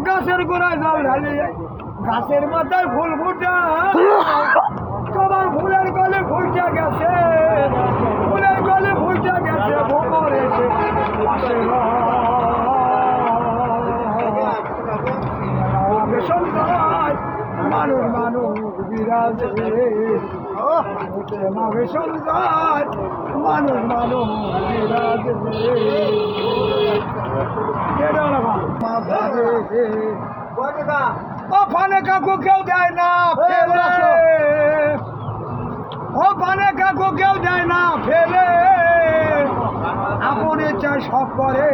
গাছের গোড়ায় জল ঢালিয়ে গাছের মাথায় ফুল ফুটা তোমার ফুলের গলে ফুটে গেছে ফুলের গলে ফুটে গেছে ভোমর এসে পাশে মানুষ মানুষ বিরাজে মাঘে সন্ধ্যায় মানুষ মানুষ বিরাজে ওখানে কাকু কেউ দেয় না ফেলে ওখানে কাকু কেউ দেয় না ফেলে আপন ইচ্ছায় সব করে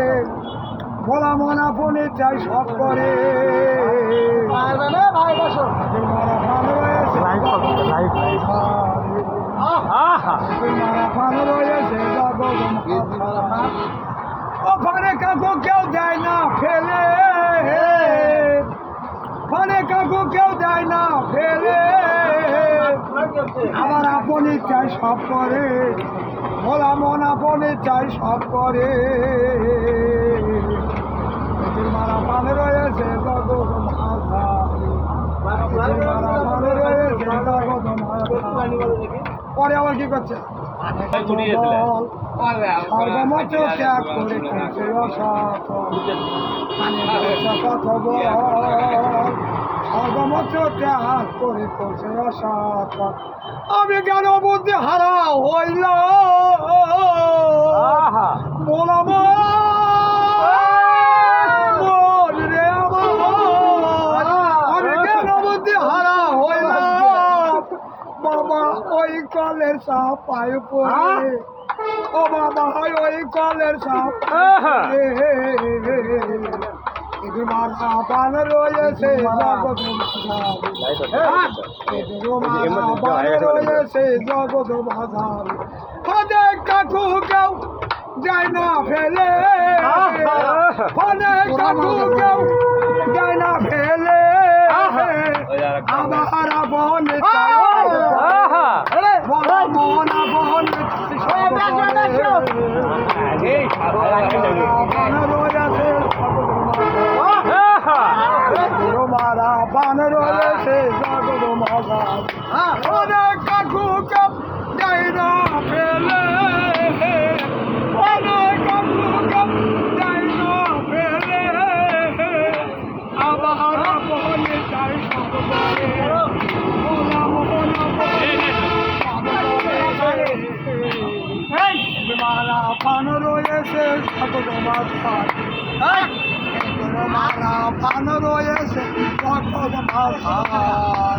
বলা মন আপন ইচ্ছায় সব করে ওখানে কাকু কেউ দেয় না ফেলে ওখানে কাকু কেউ দেয় না ফেলে আমার আপন ইচ্ছায় সব করে বলা মন আপন ইচ্ছায় সব করে মারা পান রয়েছে জগৎ পরে আবার কি করছে সর্বমত ত্যাগ করে কত বল সর্বমত ত্যাগ করে করছে অসাত আমি কেন বুদ্ধি হারা হইল বলব রে আমার আমি কেন বুদ্ধি হারা হইল বাবা ওই কলের সাপ পায়ে পড়ে ও বাবা ওই কলের সাপ মাথা পান রয়েছে রয়েছে জগৎ বাজার অনেক কাকু কেউ যায় না ফেলে অনেক কাকু কেউ যায় না ফেলে আমার আপন মন আপন মারা পান রয়েছে জগৎ মজা অনেক কাকু কেউ যায় না ফেলে অনেক কাকু কেউ যায় না ফেলে আবার আপন চাই সব মারা পান রয়েছে জগৎ মজা মারা পান রয়েছে জগৎ মজা